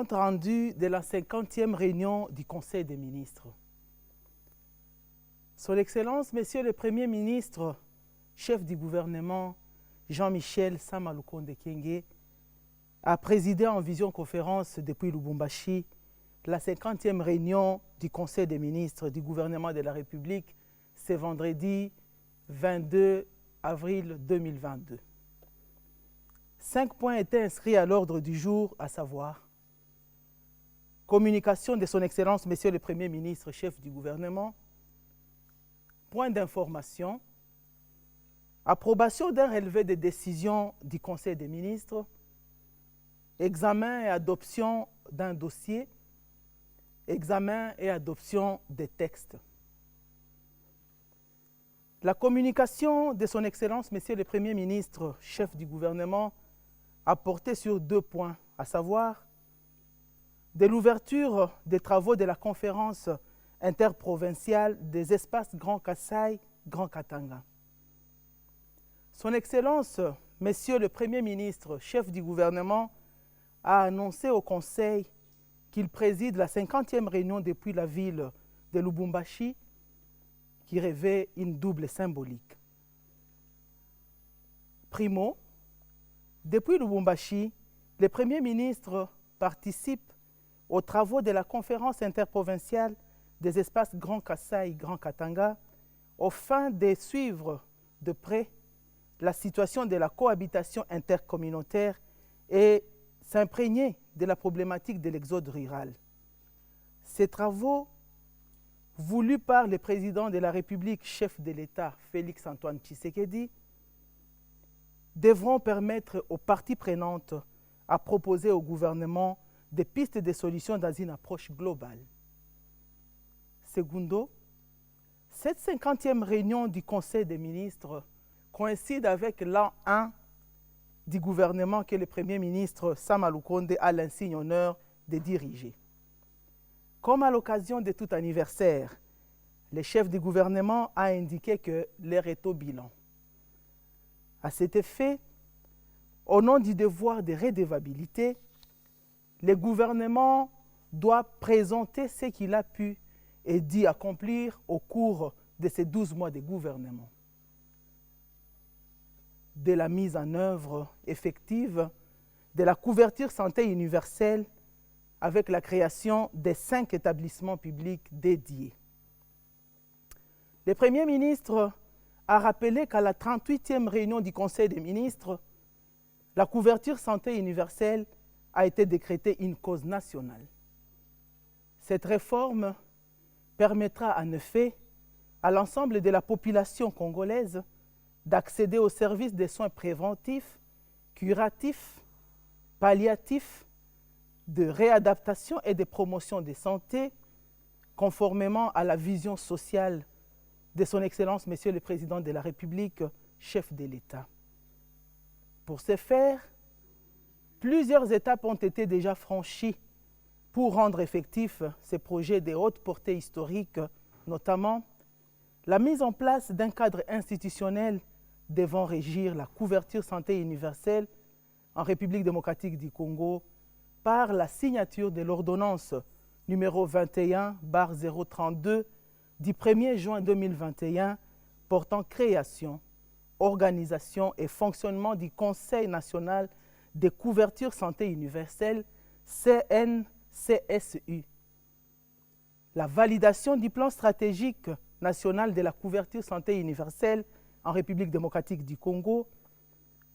compte rendu de la 50e réunion du Conseil des ministres. Son Excellence, Monsieur le Premier ministre, chef du gouvernement, Jean-Michel Sama Lukonde Kyenge, a présidé en visioconférence depuis Lubumbashi la 50e réunion du Conseil des ministres du gouvernement de la République ce vendredi 22 avril 2022. 5 points étaient inscrits à l'ordre du jour, à savoir communication de son Excellence, Monsieur le Premier ministre, chef du gouvernement, point d'information, approbation d'un relevé de décisions du Conseil des ministres, examen et adoption d'un dossier, examen et adoption des textes. La communication de son Excellence, Monsieur le Premier ministre, chef du gouvernement, a porté sur 2 points, à savoir de l'ouverture des travaux de la conférence interprovinciale des espaces Grand Kassai, Grand Katanga. Son Excellence, Monsieur le Premier ministre, chef du gouvernement, a annoncé au Conseil qu'il préside la 50e réunion depuis la ville de Lubumbashi, qui revêt une double symbolique. Primo, depuis Lubumbashi, le Premier ministre participe aux travaux de la conférence interprovinciale des espaces Grand Kassai, Grand Katanga, aux fins de suivre de près la situation de la cohabitation intercommunautaire et s'imprégner de la problématique de l'exode rural. Ces travaux, voulus par le président de la République, chef de l'État, Félix-Antoine Tshisekedi, devront permettre aux parties prenantes à proposer au gouvernement des pistes de solutions dans une approche globale. Segundo, cette 50e réunion du Conseil des ministres coïncide avec l'an 1 du gouvernement que le Premier ministre Sama Lukonde a l'insigne honneur de diriger. Comme à l'occasion de tout anniversaire, le chef du gouvernement a indiqué que l'heure est au bilan. À cet effet, au nom du devoir de redevabilité, le gouvernement doit présenter ce qu'il a pu et dit accomplir au cours de ces 12 mois de gouvernement. De la mise en œuvre effective de la couverture santé universelle avec la création des 5 établissements publics dédiés. Le Premier ministre a rappelé qu'à la 38e réunion du Conseil des ministres, la couverture santé universelle a été décrétée une cause nationale. Cette réforme permettra en effet à l'ensemble de la population congolaise d'accéder aux services de soins préventifs, curatifs, palliatifs, de réadaptation et de promotion de santé, conformément à la vision sociale de son Excellence, Monsieur le Président de la République, chef de l'État. Pour ce faire, plusieurs étapes ont été déjà franchies pour rendre effectifs ces projets de haute portée historique, notamment la mise en place d'un cadre institutionnel devant régir la couverture santé universelle en République démocratique du Congo par la signature de l'ordonnance numéro 21/032 du 1er juin 2021 portant création, organisation et fonctionnement du Conseil national de couverture santé universelle, CNCSU. La validation du plan stratégique national de la couverture santé universelle en République démocratique du Congo,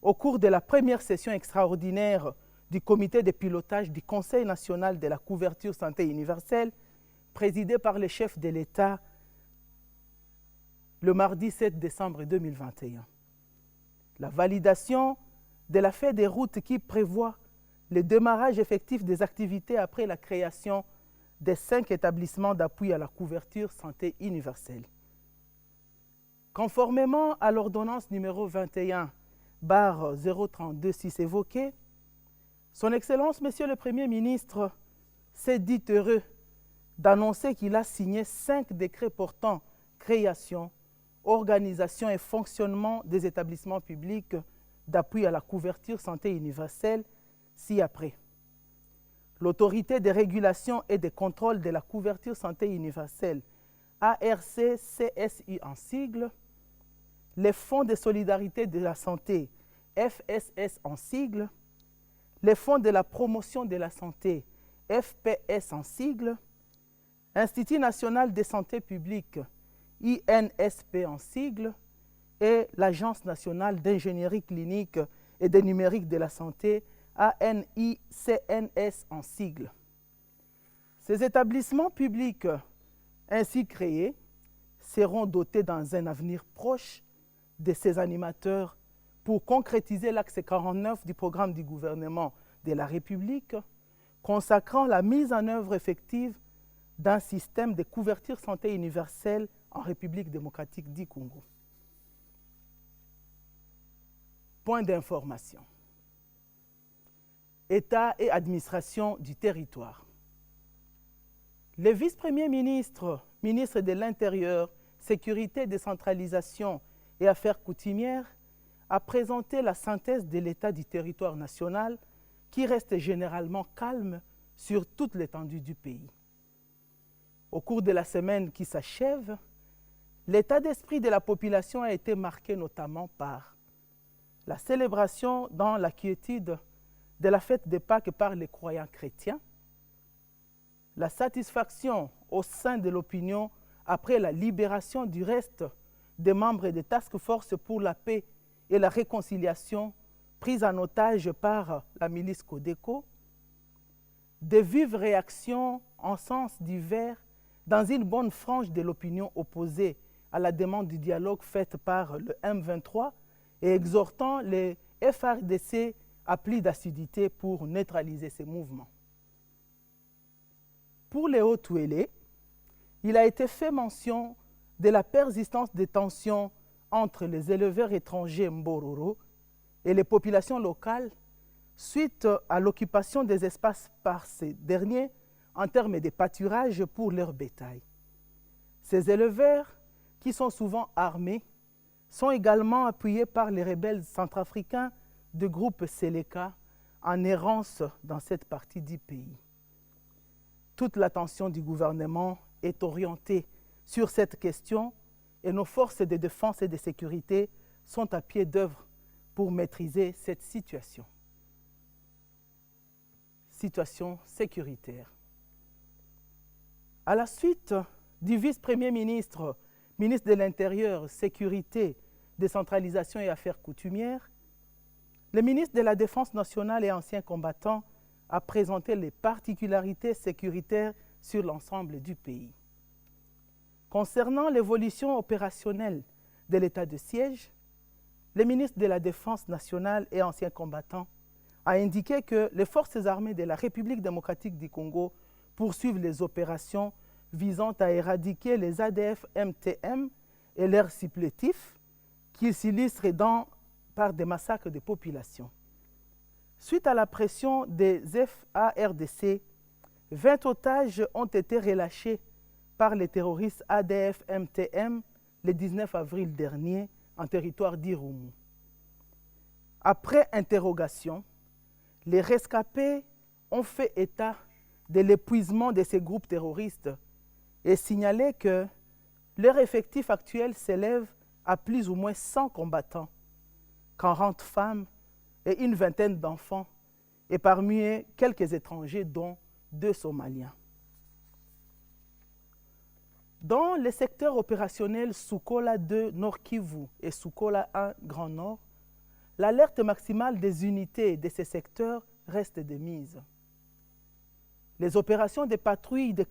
au cours de la première session extraordinaire du comité de pilotage du Conseil national de la couverture santé universelle, présidé par le chef de l'État le mardi 7 décembre 2021. La validation de la feuille des routes qui prévoit le démarrage effectif des activités après la création des 5 établissements d'appui à la couverture santé universelle. Conformément à l'ordonnance numéro 21/032 évoquée, son Excellence, Monsieur le Premier ministre, s'est dit heureux d'annoncer qu'il a signé 5 décrets portant création, organisation et fonctionnement des établissements publics d'appui à la couverture santé universelle ci-après. l'Autorité de régulation et de contrôle de la couverture santé universelle, ARC-CSU en sigle, les Fonds de solidarité de la santé, FSS en sigle, les Fonds de la promotion de la santé, FPS en sigle, Institut national de santé publique, INSP en sigle, et l'Agence nationale d'ingénierie clinique et de numérique de la santé, ANICNS en sigle. Ces établissements publics ainsi créés seront dotés dans un avenir proche de ces animateurs pour concrétiser l'axe 49 du programme du gouvernement de la République, consacrant la mise en œuvre effective d'un système de couverture santé universelle en République démocratique du Congo. Point d'information. État et administration du territoire. Le vice-premier ministre, ministre de l'Intérieur, Sécurité, Décentralisation et Affaires coutumières, a présenté la synthèse de l'état du territoire national qui reste généralement calme sur toute l'étendue du pays. Au cours de la semaine qui s'achève, l'état d'esprit de la population a été marqué notamment par la célébration dans la quiétude de la fête de Pâques par les croyants chrétiens, la satisfaction au sein de l'opinion après la libération du reste des membres des task force pour la paix et la réconciliation prise en otage par la milice Codeco, de vives réactions en sens divers dans une bonne frange de l'opinion opposée à la demande du dialogue faite par le M23 et exhortant les FRDC à plus d'assiduité pour neutraliser ces mouvements. Pour les Haut-Touélé, il a été fait mention de la persistance des tensions entre les éleveurs étrangers Mbororo et les populations locales suite à l'occupation des espaces par ces derniers en termes de pâturage pour leur bétail. Ces éleveurs, qui sont souvent armés, sont également appuyés par les rebelles centrafricains du groupe Seleka en errance dans cette partie du pays. Toute l'attention du gouvernement est orientée sur cette question et nos forces de défense et de sécurité sont à pied d'œuvre pour maîtriser cette situation. Situation sécuritaire. À la suite du vice-premier ministre, ministre de l'Intérieur, Sécurité, Décentralisation et Affaires coutumières, le ministre de la Défense nationale et ancien combattant a présenté les particularités sécuritaires sur l'ensemble du pays. Concernant l'évolution opérationnelle de l'état de siège, le ministre de la Défense nationale et ancien combattant a indiqué que les forces armées de la République démocratique du Congo poursuivent les opérations visant à éradiquer les ADF-MTM et leurs supplétifs qui s'illustrent par des massacres de populations. Suite à la pression des FARDC, 20 otages ont été relâchés par les terroristes ADF-MTM le 19 avril dernier en territoire d'Irumu. Après interrogation, les rescapés ont fait état de l'épuisement de ces groupes terroristes et signalé que leur effectif actuel s'élève à plus ou moins 100 combattants, 40 femmes et une vingtaine d'enfants, et parmi eux, quelques étrangers, dont 2 Somaliens. Dans les secteurs opérationnels Sukola 2 Nord Kivu et Sukola 1 Grand Nord, l'alerte maximale des unités de ces secteurs reste de mise. Les opérations de patrouille, de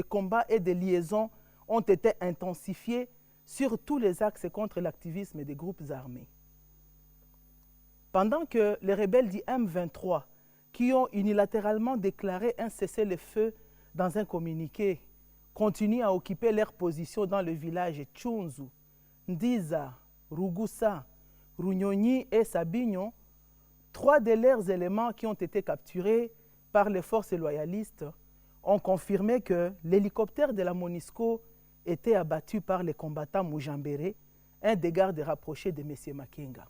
combat et de liaison ont été intensifiées sur tous les axes contre l'activisme des groupes armés. Pendant que les rebelles du M23, qui ont unilatéralement déclaré un cessez-le-feu dans un communiqué, continuent à occuper leurs positions dans le village Tchunzu, Ndiza, Rugusa, Runyonyi et Sabignon, 3 de leurs éléments qui ont été capturés par les forces loyalistes ont confirmé que l'hélicoptère de la MONUSCO était abattu par les combattants Mujambere, un des gardes rapprochés de M. Makenga.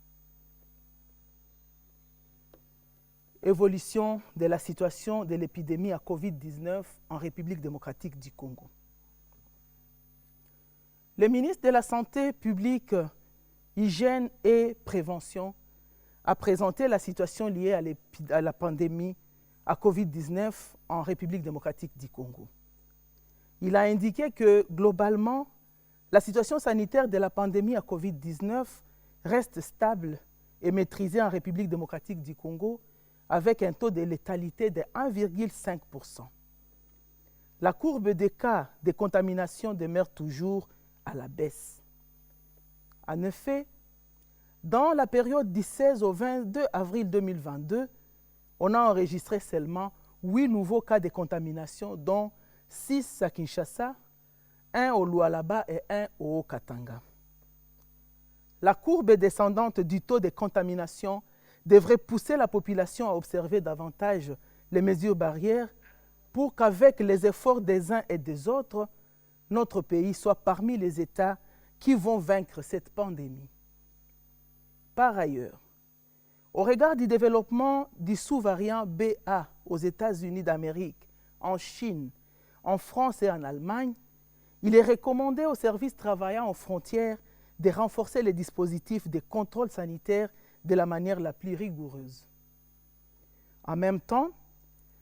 Évolution de la situation de l'épidémie à Covid-19 en République démocratique du Congo. Le ministre de la Santé publique, Hygiène et Prévention a présenté la situation liée à la pandémie à Covid-19 en République démocratique du Congo. Il a indiqué que, globalement, la situation sanitaire de la pandémie à Covid-19 reste stable et maîtrisée en République démocratique du Congo avec un taux de létalité de 1,5%. La courbe des cas de contamination demeure toujours à la baisse. En effet, dans la période du 16 au 22 avril 2022, on a enregistré seulement 8 nouveaux cas de contamination, dont 6 à Kinshasa, 1 au Lualaba et 1 au Haut-Katanga. La courbe descendante du taux de contamination devrait pousser la population à observer davantage les mesures barrières pour qu'avec les efforts des uns et des autres, notre pays soit parmi les États qui vont vaincre cette pandémie. Par ailleurs, au regard du développement du sous-variant BA aux États-Unis d'Amérique, en Chine, en France et en Allemagne, il est recommandé aux services travaillant aux frontières de renforcer les dispositifs de contrôle sanitaire de la manière la plus rigoureuse. En même temps,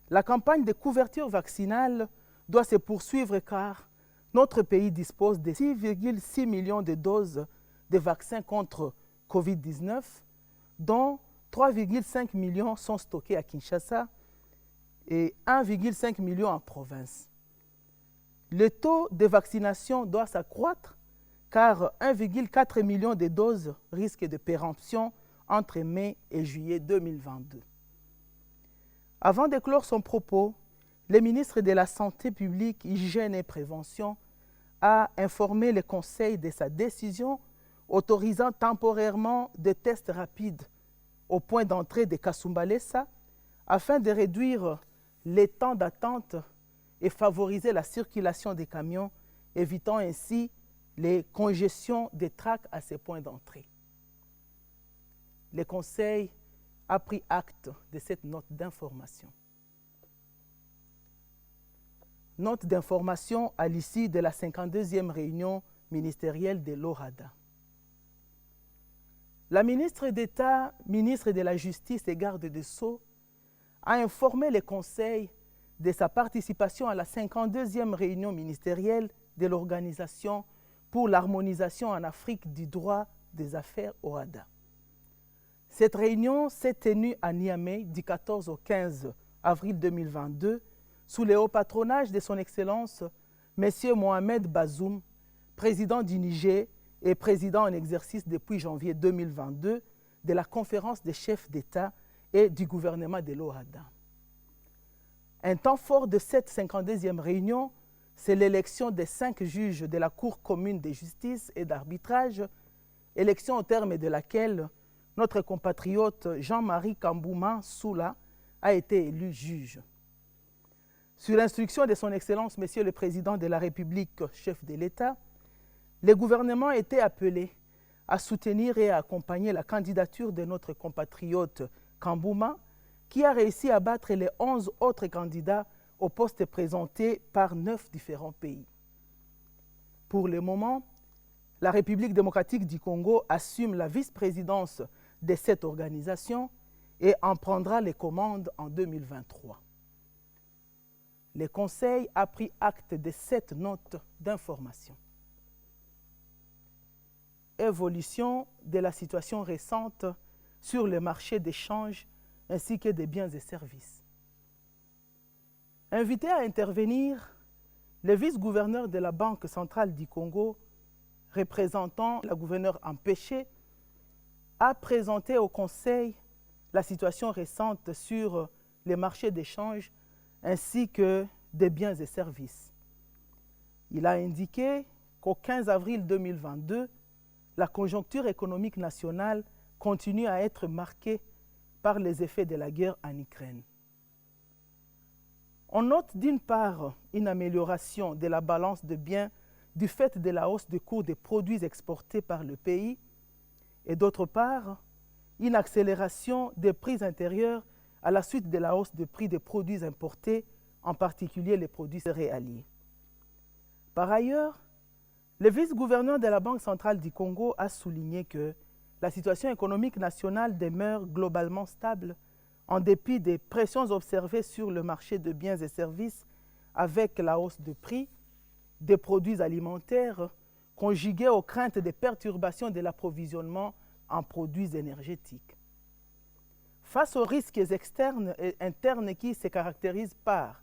la campagne de couverture vaccinale doit se poursuivre car notre pays dispose de 6,6 millions de doses de vaccins contre Covid-19, dont 3,5 millions sont stockés à Kinshasa et 1,5 million en province. Le taux de vaccination doit s'accroître car 1,4 million de doses risquent de péremption entre mai et juillet 2022. Avant de clore son propos, le ministre de la Santé publique, Hygiène et Prévention a informé le Conseil de sa décision autorisant temporairement des tests rapides au point d'entrée de Kasumbalesa afin de réduire les temps d'attente et favoriser la circulation des camions, évitant ainsi les congestions des tracts à ces points d'entrée. Le Conseil a pris acte de cette note d'information. Note d'information à l'issue de la 52e réunion ministérielle de l'ORADA. La ministre d'État, ministre de la Justice et garde des Sceaux, a informé le Conseil de sa participation à la 52e réunion ministérielle de l'Organisation pour l'harmonisation en Afrique du droit des affaires ORADA. Cette réunion s'est tenue à Niamey du 14 au 15 avril 2022 sous le haut patronage de son Excellence M. Mohamed Bazoum, président du Niger et président en exercice depuis janvier 2022 de la conférence des chefs d'État et du gouvernement de l'ORADA. Un temps fort de cette 52e réunion, c'est l'élection des 5 juges de la Cour commune de justice et d'arbitrage, élection au terme de laquelle notre compatriote Jean-Marie Kambouma Soula a été élu juge. Sur l'instruction de son Excellence, Monsieur le Président de la République, chef de l'État, le gouvernement était appelé à soutenir et à accompagner la candidature de notre compatriote Kambouma, qui a réussi à battre les 11 autres candidats au poste présentés par 9 différents pays. Pour le moment, la République démocratique du Congo assume la vice-présidence de cette organisation et en prendra les commandes en 2023. Le Conseil a pris acte de cette note d'information. Évolution de la situation récente sur le marché d'échange ainsi que des biens et services. Invité à intervenir, le vice-gouverneur de la Banque centrale du Congo, représentant la gouverneure empêchée, a présenté au Conseil la situation récente sur les marchés d'échange ainsi que des biens et services. Il a indiqué qu'au 15 avril 2022, la conjoncture économique nationale continue à être marquée par les effets de la guerre en Ukraine. On note d'une part une amélioration de la balance de biens du fait de la hausse du cours des produits exportés par le pays et d'autre part une accélération des prix intérieurs à la suite de la hausse de prix des produits importés, en particulier les produits céréaliers. Par ailleurs, le vice-gouverneur de la Banque centrale du Congo a souligné que la situation économique nationale demeure globalement stable en dépit des pressions observées sur le marché de biens et services avec la hausse de prix des produits alimentaires conjuguée aux craintes des perturbations de l'approvisionnement en produits énergétiques. Face aux risques externes et internes qui se caractérisent par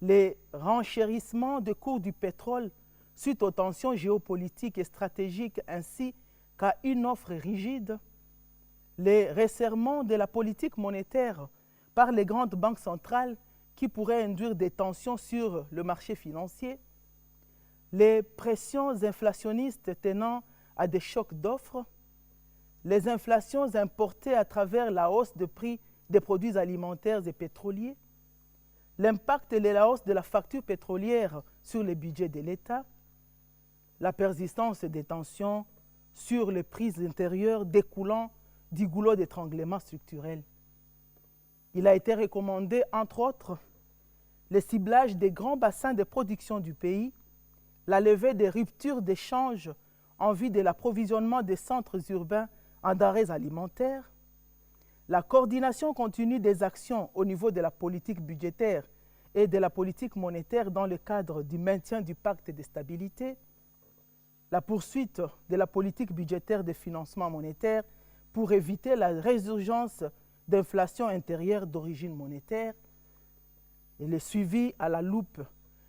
les renchérissements des cours du pétrole suite aux tensions géopolitiques et stratégiques ainsi qu'à une offre rigide, les resserrements de la politique monétaire par les grandes banques centrales qui pourraient induire des tensions sur le marché financier, les pressions inflationnistes tenant à des chocs d'offres, les inflations importées à travers la hausse de prix des produits alimentaires et pétroliers, l'impact de la hausse de la facture pétrolière sur le budget de l'État, la persistance des tensions sur les prix intérieurs découlant du goulot d'étranglement structurel. Il a été recommandé, entre autres, le ciblage des grands bassins de production du pays, la levée des ruptures d'échange en vue de l'approvisionnement des centres urbains en denrées alimentaires, la coordination continue des actions au niveau de la politique budgétaire et de la politique monétaire dans le cadre du maintien du pacte de stabilité, la poursuite de la politique budgétaire de financement monétaire pour éviter la résurgence d'inflation intérieure d'origine monétaire et le suivi à la loupe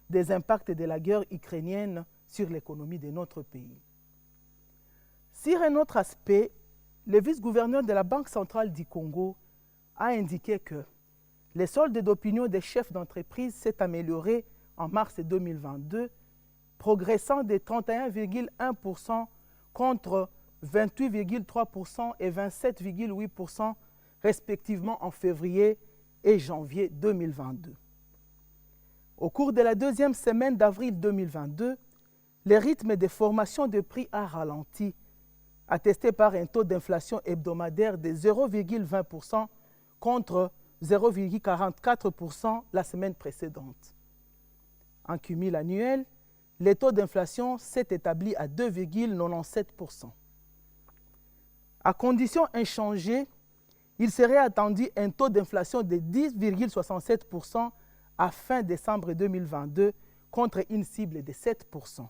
des impacts de la guerre ukrainienne sur l'économie de notre pays. Sur un autre aspect, le vice-gouverneur de la Banque centrale du Congo a indiqué que le solde d'opinion des chefs d'entreprise s'est amélioré en mars 2022, progressant de 31,1% contre 28,3% et 27,8% respectivement en février et janvier 2022. Au cours de la deuxième semaine d'avril 2022, le rythme de formation de prix a ralenti, attesté par un taux d'inflation hebdomadaire de 0,20% contre 0,44% la semaine précédente. En cumul annuel, le taux d'inflation s'est établi à 2,97%. À condition inchangée, il serait attendu un taux d'inflation de 10,67% à fin décembre 2022 contre une cible de 7%.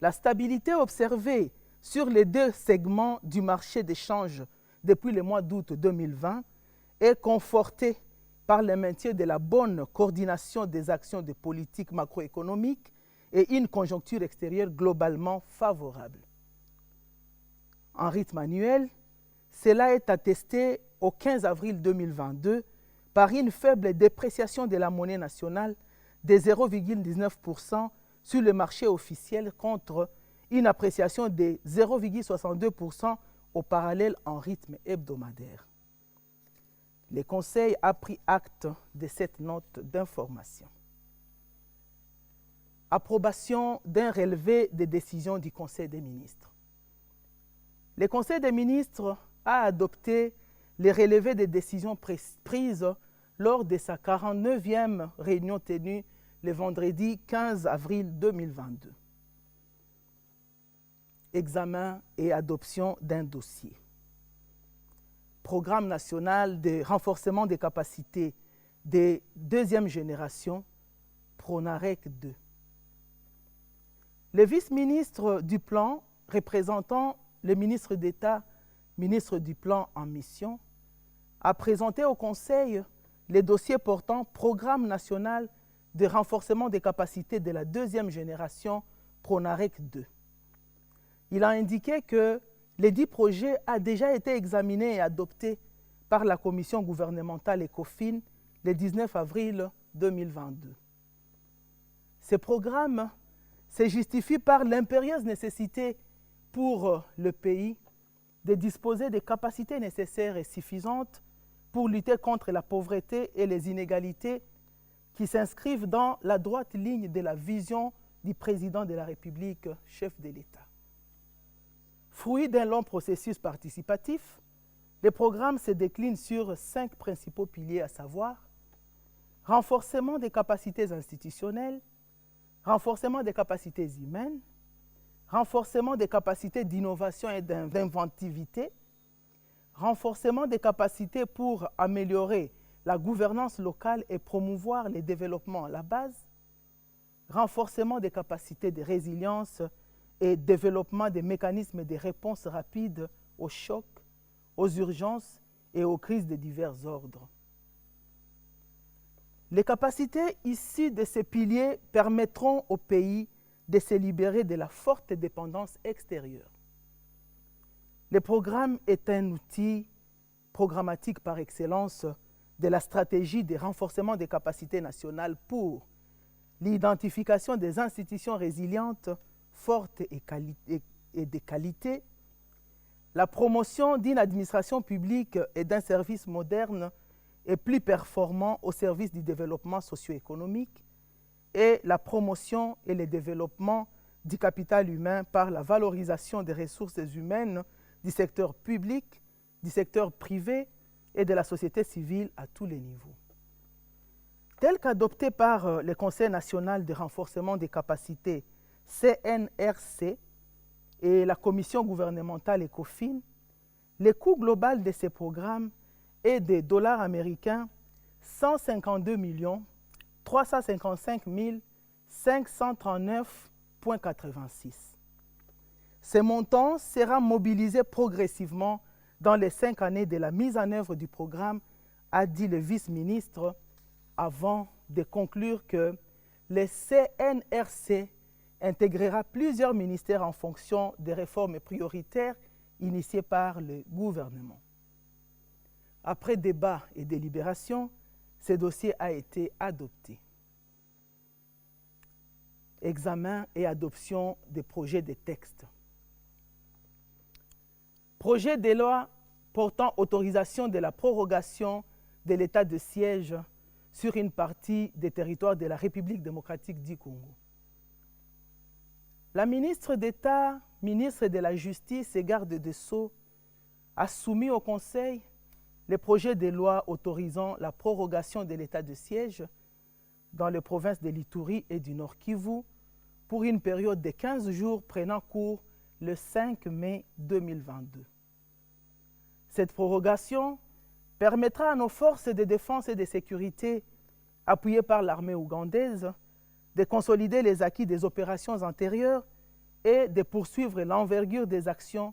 La stabilité observée sur les deux segments du marché d'échange depuis le mois d'août 2020 est confortée par le maintien de la bonne coordination des actions de politique macroéconomique et une conjoncture extérieure globalement favorable. En rythme annuel, cela est attesté au 15 avril 2022 par une faible dépréciation de la monnaie nationale de 0,19% sur le marché officiel contre une appréciation de 0,62% au parallèle en rythme hebdomadaire. Le Conseil a pris acte de cette note d'information. Approbation d'un relevé des décisions du Conseil des ministres. Le Conseil des ministres a adopté les relevés des décisions prises lors de sa 49e réunion tenue le vendredi 15 avril 2022. Examen et adoption d'un dossier. Programme national de renforcement des capacités de deuxième génération, PRONAREC 2. Le vice-ministre du Plan, représentant le ministre d'État, ministre du Plan en mission, a présenté au Conseil les dossiers portant Programme national de renforcement des capacités de la deuxième génération, PRONAREC 2. Il a indiqué que les 10 projets ont déjà été examinés et adoptés par la commission gouvernementale ECOFIN le 19 avril 2022. Ces programmes se justifient par l'impérieuse nécessité pour le pays de disposer des capacités nécessaires et suffisantes pour lutter contre la pauvreté et les inégalités qui s'inscrivent dans la droite ligne de la vision du président de la République, chef de l'État. Fruit d'un long processus participatif, Les programmes se déclinent sur 5 principaux piliers, à savoir renforcement des capacités institutionnelles, renforcement des capacités humaines, renforcement des capacités d'innovation et d'inventivité, renforcement des capacités pour améliorer la gouvernance locale et promouvoir les développements à la base, renforcement des capacités de résilience et développement des mécanismes de réponse rapide aux chocs, aux urgences et aux crises de divers ordres. Les capacités issues de ces piliers permettront au pays de se libérer de la forte dépendance extérieure. Le programme est un outil programmatique par excellence de la stratégie de renforcement des capacités nationales pour l'identification des institutions résilientes, fortes et de qualité, la promotion d'une administration publique et d'un service moderne et plus performant au service du développement socio-économique, et la promotion et le développement du capital humain par la valorisation des ressources humaines du secteur public, du secteur privé et de la société civile à tous les niveaux. Tel qu'adopté par le Conseil national de renforcement des capacités, CNRC, et la Commission gouvernementale ECOFIN, le coût global de ces programmes est de dollars américains 152 355 539,86. Ce montant sera mobilisé progressivement dans les 5 années de la mise en œuvre du programme, a dit le vice-ministre, avant de conclure que le CNRC intégrera plusieurs ministères en fonction des réformes prioritaires initiées par le gouvernement. Après débat et délibération, ce dossier a été adopté. Examen et adoption des projets de textes. Projet de loi portant autorisation de la prorogation de l'état de siège sur une partie des territoires de la République démocratique du Congo. La ministre d'État, ministre de la Justice et garde des Sceaux a soumis au Conseil le projet de loi autorisant la prorogation de l'état de siège dans les provinces de l'Ituri et du Nord Kivu pour une période de 15 jours prenant cours le 5 mai 2022. Cette prorogation permettra à nos forces de défense et de sécurité, appuyées par l'armée ougandaise, de consolider les acquis des opérations antérieures et de poursuivre l'envergure des actions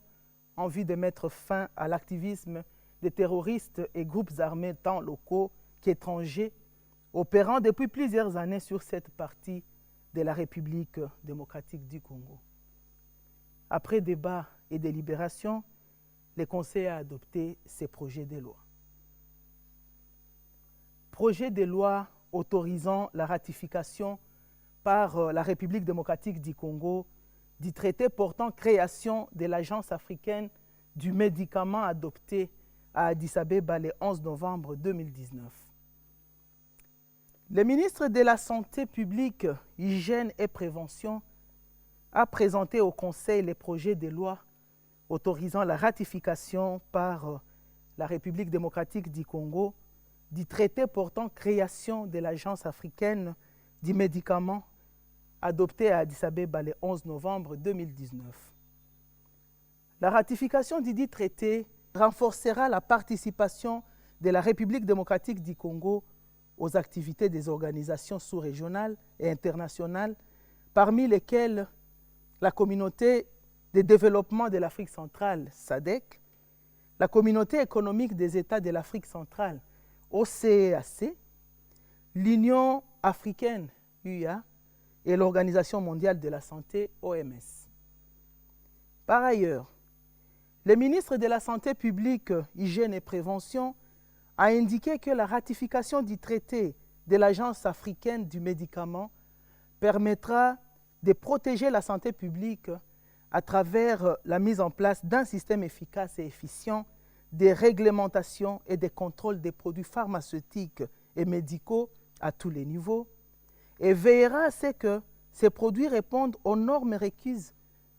en vue de mettre fin à l'activisme des terroristes et groupes armés tant locaux qu'étrangers opérant depuis plusieurs années sur cette partie de la République démocratique du Congo. Après débat et délibération, le Conseil a adopté ces projets de loi. Projet de loi autorisant la ratification par la République démocratique du Congo du traité portant création de l'Agence africaine du médicament adopté à Addis Abeba le 11 novembre 2019. Le ministre de la Santé publique, Hygiène et Prévention a présenté au Conseil les projets de loi autorisant la ratification par la République démocratique du Congo du traité portant création de l'Agence africaine du médicament adopté à Addis Abeba le 11 novembre 2019. La ratification du dit traité renforcera la participation de la République démocratique du Congo aux activités des organisations sous-régionales et internationales, parmi lesquelles la Communauté de développement de l'Afrique centrale, SADC, la Communauté économique des États de l'Afrique centrale, OCEAC, l'Union africaine, UA, et l'Organisation mondiale de la santé, OMS. Par ailleurs, le ministre de la Santé publique, Hygiène et Prévention a indiqué que la ratification du traité de l'Agence africaine du médicament permettra de protéger la santé publique à travers la mise en place d'un système efficace et efficient de réglementation et de contrôle des produits pharmaceutiques et médicaux à tous les niveaux, et veillera à ce que ces produits répondent aux normes requises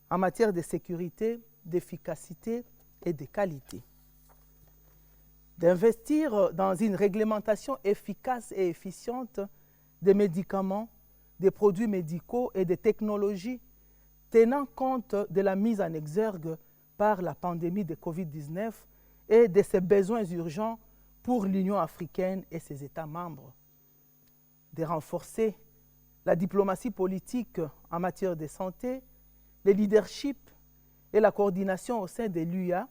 en matière de sécurité, d'efficacité et de qualité. d'investir dans une réglementation efficace et efficiente des médicaments, des produits médicaux et des technologies tenant compte de la mise en exergue par la pandémie de Covid-19 et de ses besoins urgents pour l'Union africaine et ses États membres. De renforcer la diplomatie politique en matière de santé, le leadership et la coordination au sein de l'UA,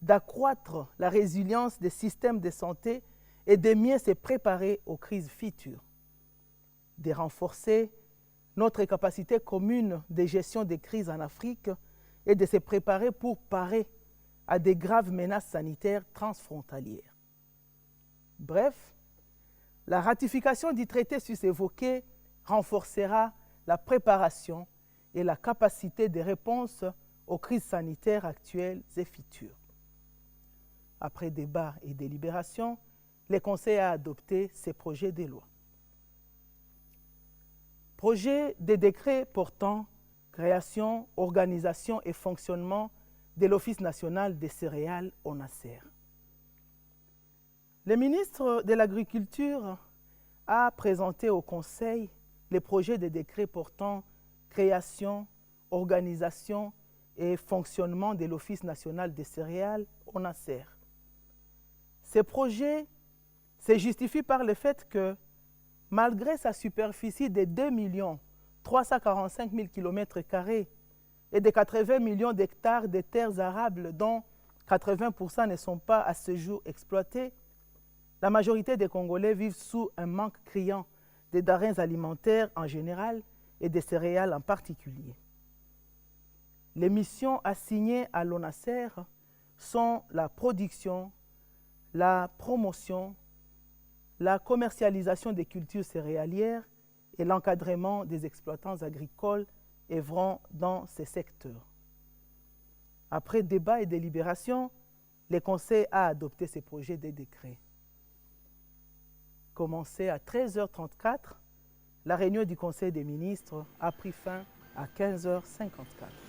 d'accroître la résilience des systèmes de santé et de mieux se préparer aux crises futures, de renforcer notre capacité commune de gestion des crises en Afrique et de se préparer pour parer à des graves menaces sanitaires transfrontalières. Bref, la ratification du traité sus-évoqué renforcera la préparation et la capacité de réponse aux crises sanitaires actuelles et futures. Après débat et délibération, le Conseil a adopté ces projets de loi. Projet de décret portant création, organisation et fonctionnement de l'Office national des céréales ONACER. Le ministre de l'Agriculture a présenté au Conseil les projets de décret portant création, organisation et fonctionnement de l'Office national des céréales ONACER. Ces projets se justifient par le fait que, malgré sa superficie de 2 345 000 km² et de 80 millions d'hectares de terres arables dont 80% ne sont pas à ce jour exploités, la majorité des Congolais vivent sous un manque criant de denrées alimentaires en général et des céréales en particulier. Les missions assignées à l'ONACER sont la production, la promotion, la commercialisation des cultures céréalières et l'encadrement des exploitants agricoles œuvrant dans ces secteurs. Après débat et délibération, le Conseil a adopté ces projets de décret. Commencé à 13h34, la réunion du Conseil des ministres a pris fin à 15h54.